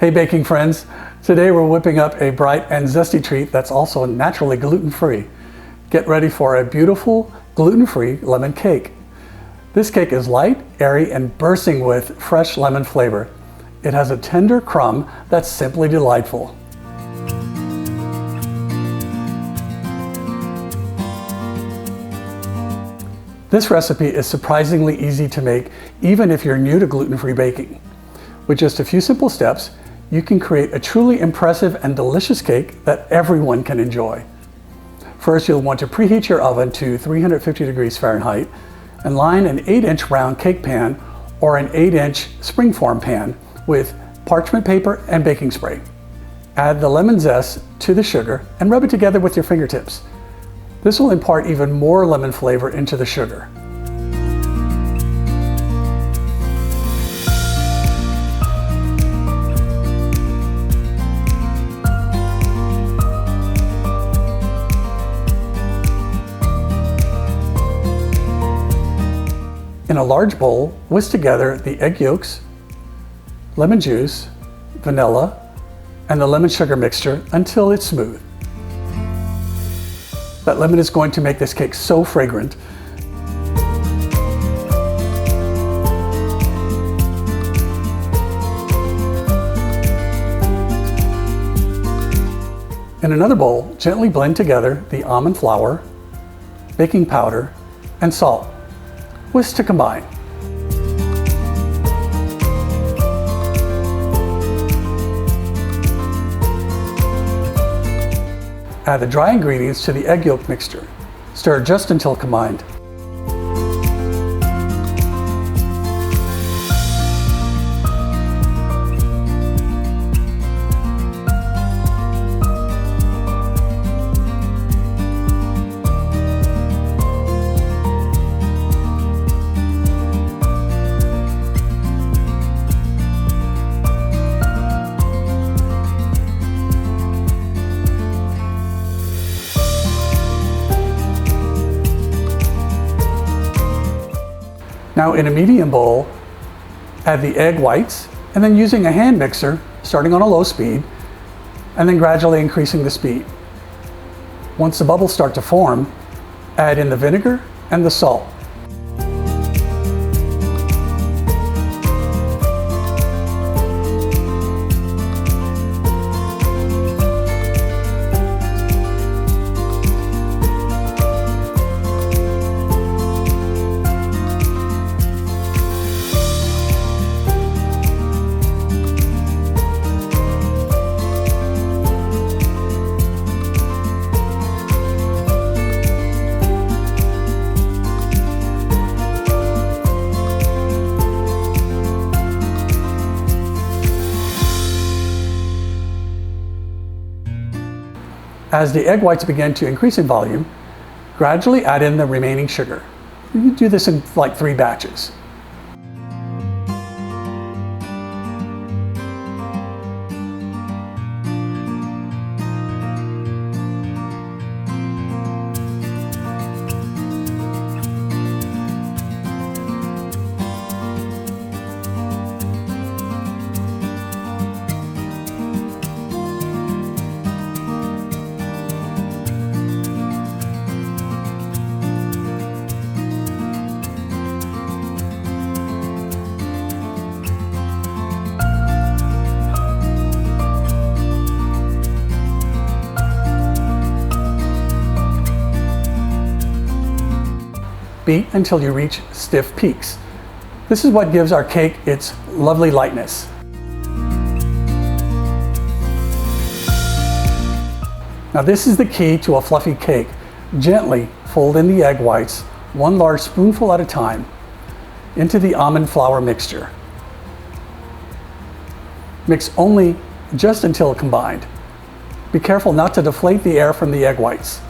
Hey baking friends, today we're whipping up a bright and zesty treat that's also naturally gluten-free. Get ready for a beautiful gluten-free lemon cake. This cake is light, airy, and bursting with fresh lemon flavor. It has a tender crumb that's simply delightful. This recipe is surprisingly easy to make even if you're new to gluten-free baking. With just a few simple steps, you can create a truly impressive and delicious cake that everyone can enjoy. First, you'll want to preheat your oven to 350 degrees Fahrenheit and line an 8-inch round cake pan or an 8-inch springform pan with parchment paper and baking spray. Add the lemon zest to the sugar and rub it together with your fingertips. This will impart even more lemon flavor into the sugar. In a large bowl, whisk together the egg yolks, lemon juice, vanilla, and the lemon sugar mixture until it's smooth. That lemon is going to make this cake so fragrant. In another bowl, gently blend together the almond flour, baking powder, and salt. Whisk to combine. Add the dry ingredients to the egg yolk mixture. Stir just until combined. Now in a medium bowl, add the egg whites, and then using a hand mixer, starting on a low speed, and then gradually increasing the speed. Once the bubbles start to form, add in the vinegar and the salt. As the egg whites begin to increase in volume, gradually add in the remaining sugar. You can do this in like 3 batches. Beat until you reach stiff peaks. This is what gives our cake its lovely lightness. Now this is the key to a fluffy cake. Gently fold in the egg whites, 1 large spoonful at a time, into the almond flour mixture. Mix only just until combined. Be careful not to deflate the air from the egg whites.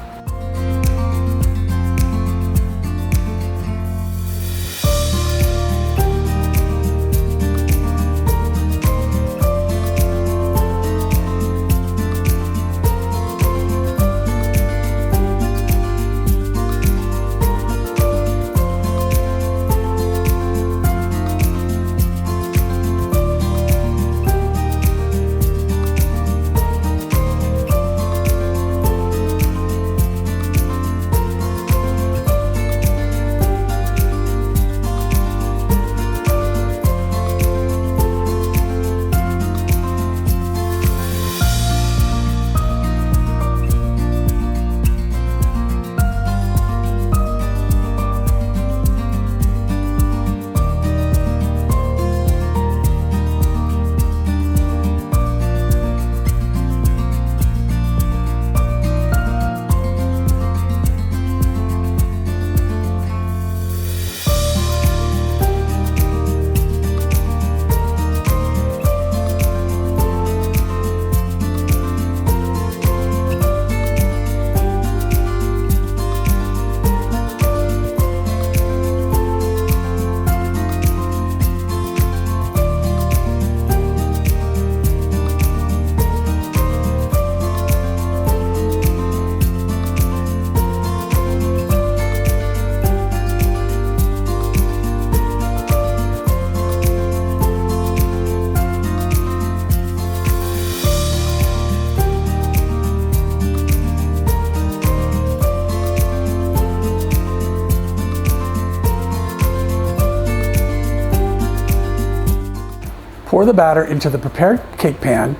Pour the batter into the prepared cake pan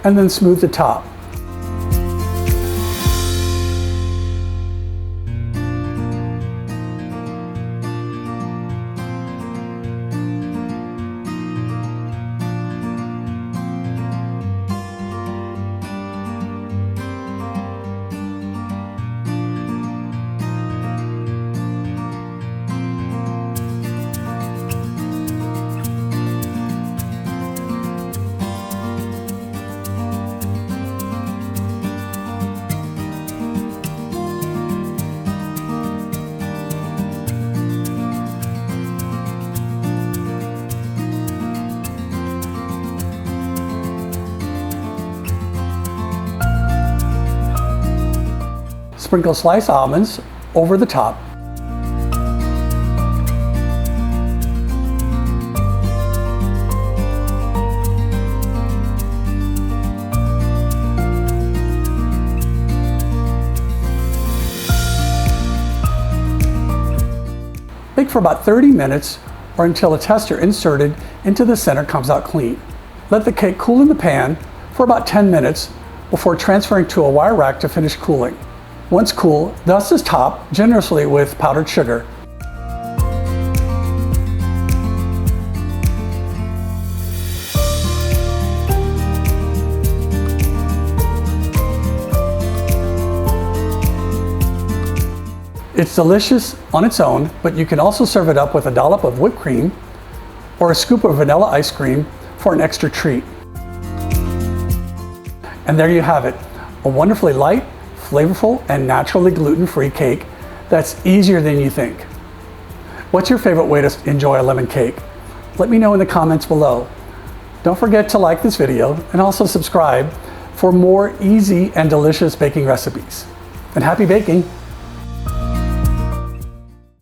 and then smooth the top. Sprinkle sliced almonds over the top. Bake for about 30 minutes or until a tester inserted into the center comes out clean. Let the cake cool in the pan for about 10 minutes before transferring to a wire rack to finish cooling. Once cool, dust the top generously with powdered sugar. It's delicious on its own, but you can also serve it up with a dollop of whipped cream or a scoop of vanilla ice cream for an extra treat. And there you have it, a wonderfully light, flavorful, and naturally gluten-free cake that's easier than you think. What's your favorite way to enjoy a lemon cake? Let me know in the comments below. Don't forget to like this video and also subscribe for more easy and delicious baking recipes. And happy baking!